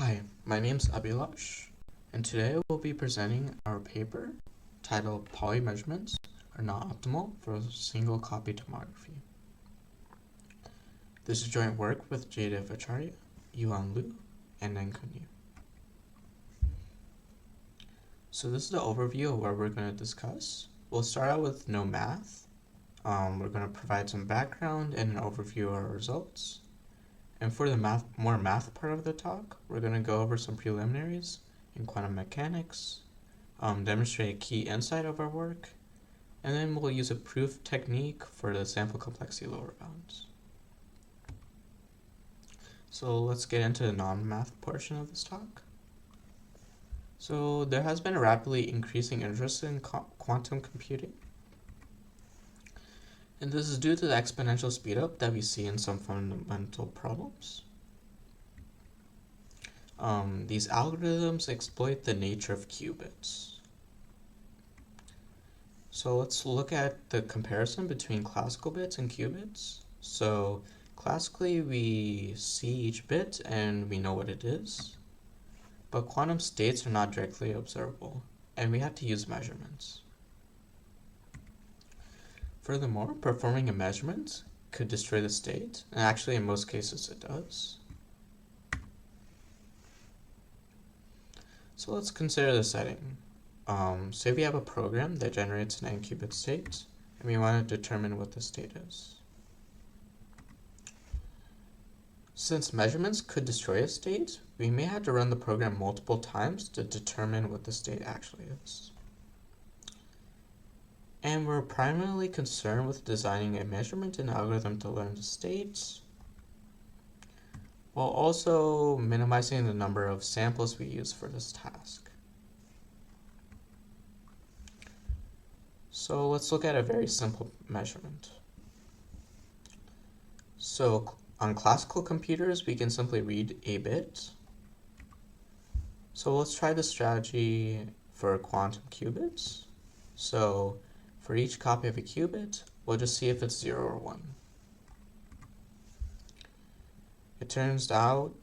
Hi, my name's Abhilash, and today we'll be presenting our paper titled Pauli measurements are not optimal for single copy tomography. This is joint work with Jada Acharya, Yuan Liu, and Nankuni. So this is the overview of what we're going to discuss. We'll start out with no math. We're going to provide some background and an overview of our results. And for the more math part of the talk, we're going to go over some preliminaries in quantum mechanics, demonstrate a key insight of our work, and then we'll use a proof technique for the sample complexity lower bounds. So let's get into the non-math portion of this talk. So there has been a rapidly increasing interest in quantum computing. And this is due to the exponential speedup that we see in some fundamental problems. These algorithms exploit the nature of qubits. So let's look at the comparison between classical bits and qubits. So classically, we see each bit and we know what it is. But quantum states are not directly observable, and we have to use measurements. Furthermore, performing a measurement could destroy the state, and actually in most cases it does. So let's consider the setting. Say we have a program that generates an n-qubit state, and we want to determine what the state is. Since measurements could destroy a state, we may have to run the program multiple times to determine what the state actually is. And we're primarily concerned with designing a measurement and algorithm to learn the states, while also minimizing the number of samples we use for this task. So let's look at a very simple measurement. So on classical computers, we can simply read a bit. So let's try the strategy for quantum qubits. So for each copy of a qubit, we'll just see if it's 0 or 1. It turns out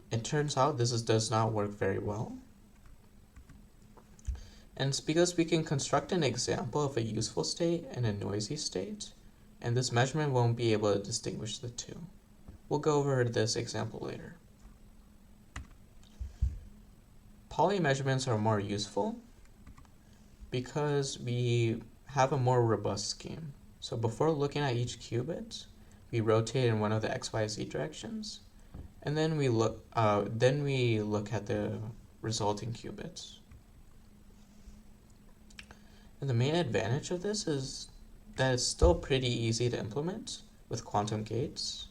this does not work very well. And it's because we can construct an example of a useful state and a noisy state, and this measurement won't be able to distinguish the two. We'll go over this example later. Pauli measurements are more useful because we have a more robust scheme. So before looking at each qubit, we rotate in one of the x, y, z directions, and then we look at the resulting qubits. And the main advantage of this is that it's still pretty easy to implement with quantum gates.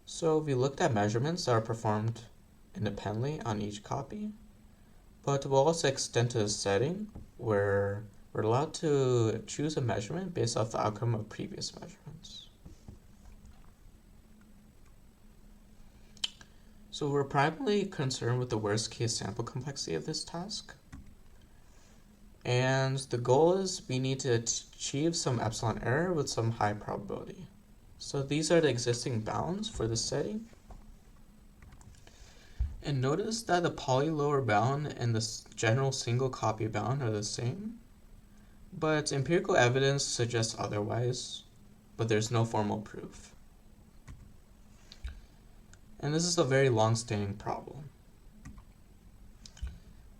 So we looked at measurements that are performed independently on each copy. But we'll also extend to a setting where we're allowed to choose a measurement based off the outcome of previous measurements. So we're primarily concerned with the worst case sample complexity of this task. And the goal is we need to achieve some epsilon error with some high probability. So these are the existing bounds for this setting. And notice that the Pauli lower bound and the general single copy bound are the same, but empirical evidence suggests otherwise, but there's no formal proof. And this is a very long-standing problem.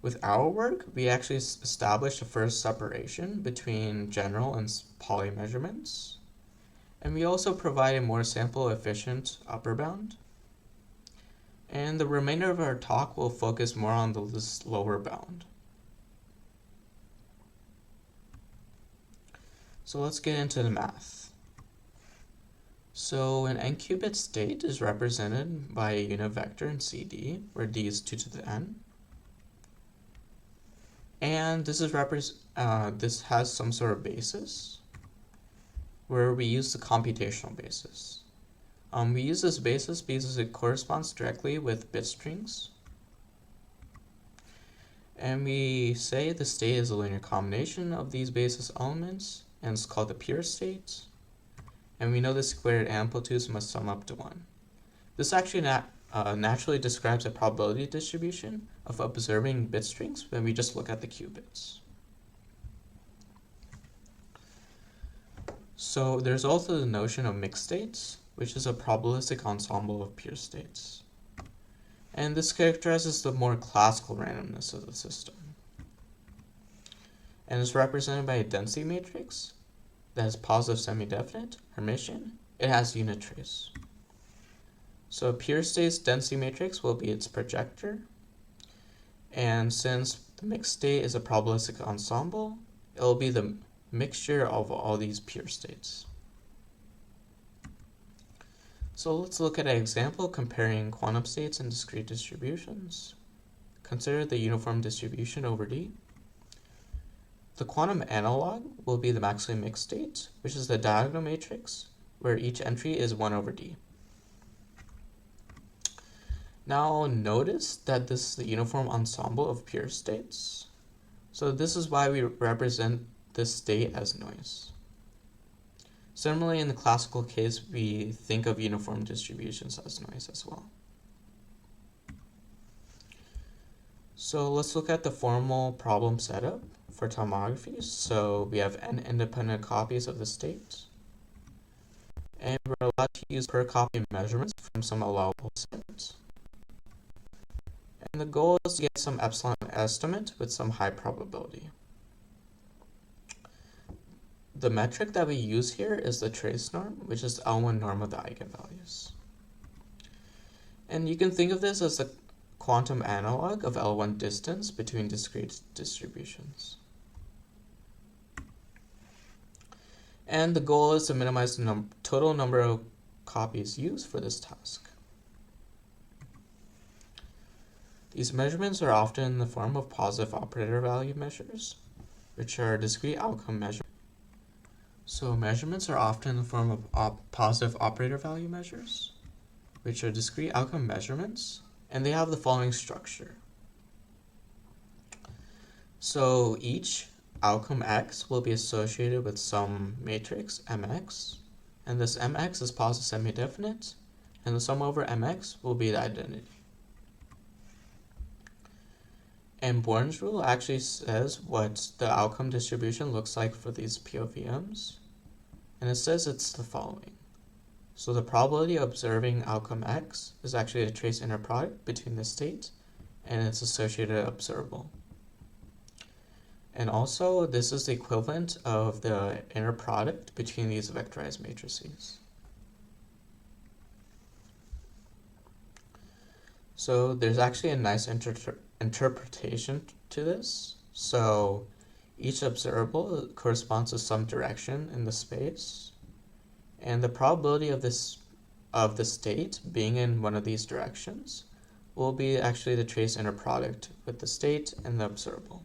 With our work, we actually established a first separation between general and Pauli measurements, and we also provide a more sample-efficient upper bound. And the remainder of our talk will focus more on this lower bound. So let's get into the math. So an n-qubit state is represented by a unit vector in CD, where d is 2 to the n. And this has some sort of basis, where we use the computational basis. We use this basis because it corresponds directly with bit strings. And we say the state is a linear combination of these basis elements, and it's called the pure state. And we know the squared amplitudes must sum up to 1. This actually naturally describes a probability distribution of observing bit strings when we just look at the qubits. So there's also the notion of mixed states, which is a probabilistic ensemble of pure states. And this characterizes the more classical randomness of the system. And is represented by a density matrix that is positive semi-definite, Hermitian. It has unit trace. So a pure state's density matrix will be its projector. And since the mixed state is a probabilistic ensemble, it will be the mixture of all these pure states. So let's look at an example comparing quantum states and discrete distributions. Consider the uniform distribution over D. The quantum analog will be the maximally mixed state, which is the diagonal matrix, where each entry is 1 over D. Now notice that this is the uniform ensemble of pure states. So this is why we represent this state as noise. Similarly, in the classical case, we think of uniform distributions as noise as well. So let's look at the formal problem setup for tomography. So we have n independent copies of the state, and we're allowed to use per copy measurements from some allowable sets. And the goal is to get some epsilon estimate with some high probability. The metric that we use here is the trace norm, which is the L1 norm of the eigenvalues. And you can think of this as the quantum analog of L1 distance between discrete distributions. And the goal is to minimize the total number of copies used for this task. These measurements are often in the form of positive operator value measures, which are discrete outcome measurements. So measurements are often in the form of positive operator value measures, which are discrete outcome measurements, and they have the following structure. So each outcome x will be associated with some matrix mx, and this mx is positive semi-definite, and the sum over mx will be the identity. And Born's rule actually says what the outcome distribution looks like for these POVMs, and it says it's the following. So the probability of observing outcome x is actually a trace inner product between the state and its associated observable. And also, this is the equivalent of the inner product between these vectorized matrices. So there's actually a nice interpretation to this. So each observable corresponds to some direction in the space, and the probability of the state being in one of these directions will be actually the trace inner product with the state and the observable.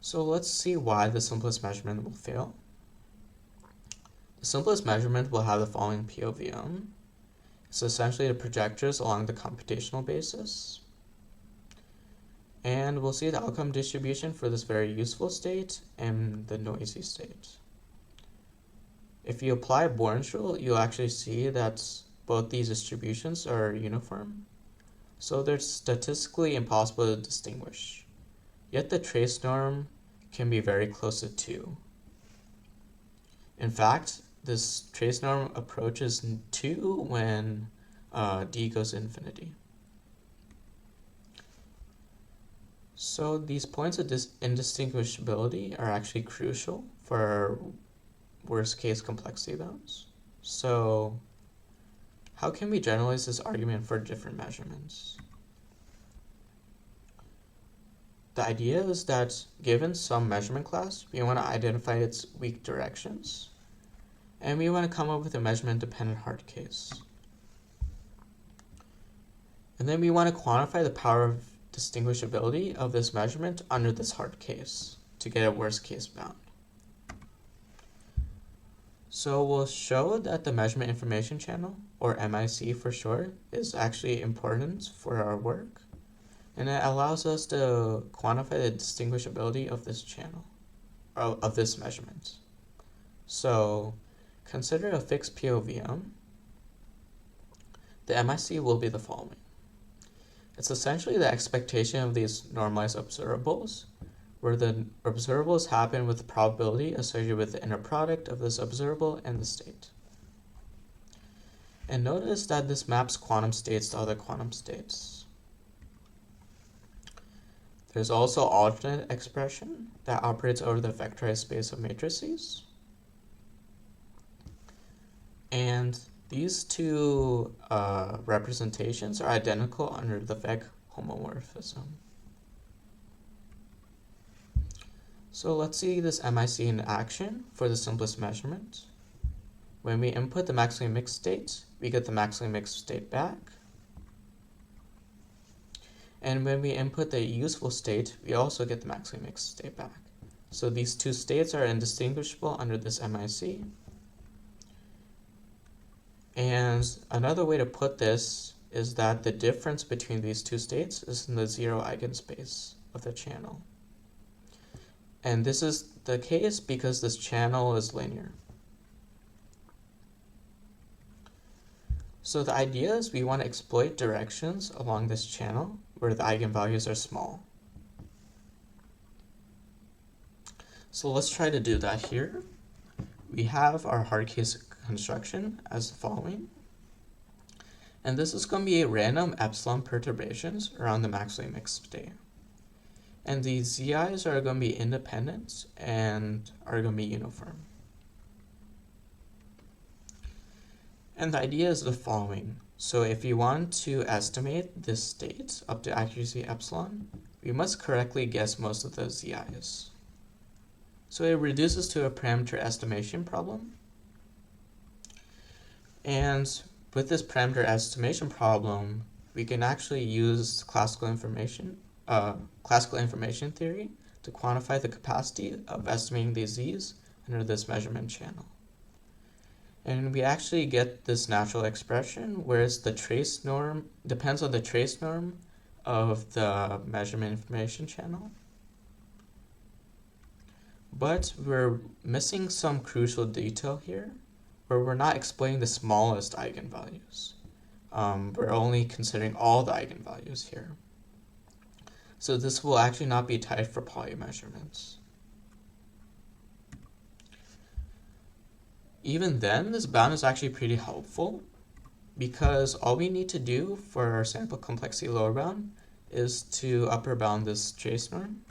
So let's see why the simplest measurement will fail. The simplest measurement will have the following POVM. It's essentially the projectors along the computational basis. And we'll see the outcome distribution for this very useful state and the noisy state. If you apply Born's rule, you'll actually see that both these distributions are uniform. So they're statistically impossible to distinguish. Yet the trace norm can be very close to 2. In fact, this trace norm approaches 2 when d goes to infinity. So these points of indistinguishability are actually crucial for worst case complexity bounds. So how can we generalize this argument for different measurements? The idea is that given some measurement class, we want to identify its weak directions, and we want to come up with a measurement-dependent hard case. And then we want to quantify the power of distinguishability of this measurement under this hard case to get a worst case bound. So we'll show that the measurement information channel, or MIC for short, is actually important for our work, and it allows us to quantify the distinguishability of this channel, of this measurement. So consider a fixed POVM. The MIC will be the following. It's essentially the expectation of these normalized observables, where the observables happen with probability associated with the inner product of this observable and the state. And notice that this maps quantum states to other quantum states. There's also alternate expression that operates over the vectorized space of matrices. And these two representations are identical under the Vec homomorphism. So let's see this MIC in action for the simplest measurement. When we input the maximally mixed state, we get the maximally mixed state back. And when we input the useful state, we also get the maximally mixed state back. So these two states are indistinguishable under this MIC. And another way to put this is that the difference between these two states is in the zero eigenspace of the channel. And this is the case because this channel is linear. So the idea is we want to exploit directions along this channel where the eigenvalues are small. So let's try to do that here. We have our hard case construction as the following. And this is going to be a random epsilon perturbations around the maximally mixed state. And these zi's are going to be independent and are going to be uniform. And the idea is the following. So if you want to estimate this state up to accuracy epsilon, we must correctly guess most of the zi's. So it reduces to a parameter estimation problem. And with this parameter estimation problem, we can actually use classical information theory to quantify the capacity of estimating these z's under this measurement channel. And we actually get this natural expression, whereas the trace norm depends on the trace norm of the measurement information channel. But we're missing some crucial detail here, where we're not explaining the smallest eigenvalues. We're only considering all the eigenvalues here. So this will actually not be tied for Pauli measurements. Even then, this bound is actually pretty helpful because all we need to do for our sample complexity lower bound is to upper bound this trace norm.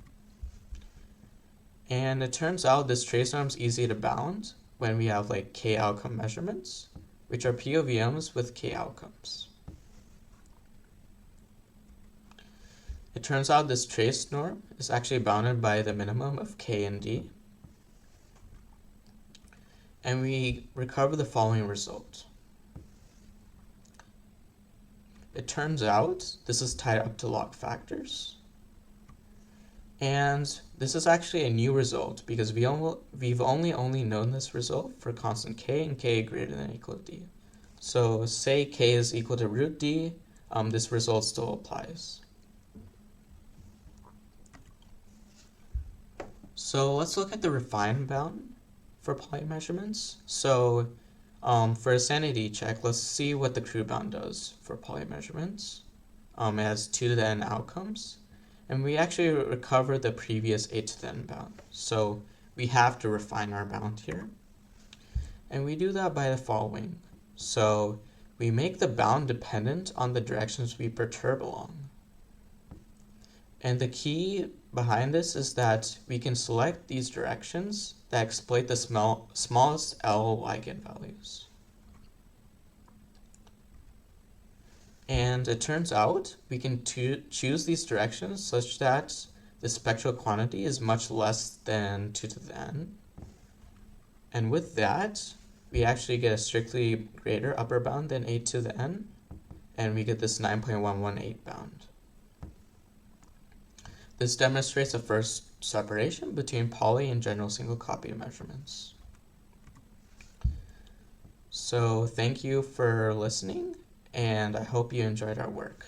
And it turns out this trace norm is easy to bound when we have like k outcome measurements, which are POVMs with k outcomes. It turns out this trace norm is actually bounded by the minimum of k and d. And we recover the following result. It turns out this is tied up to log factors. And this is actually a new result because we've only known this result for constant k and k greater than or equal to d. So say k is equal to root d, this result still applies. So let's look at the refined bound for Pauli measurements. So for a sanity check, let's see what the crude bound does for Pauli measurements. It has 2 to the n outcomes. And we actually recover the previous 8 to the n bound. So we have to refine our bound here. And we do that by the following. So we make the bound dependent on the directions we perturb along. And the key behind this is that we can select these directions that exploit the smallest L eigenvalues. And it turns out we can choose these directions such that the spectral quantity is much less than 2 to the n. And with that, we actually get a strictly greater upper bound than 8 to the n, and we get this 9.118 bound. This demonstrates the first separation between Pauli and general single copy measurements. So thank you for listening, and I hope you enjoyed our work.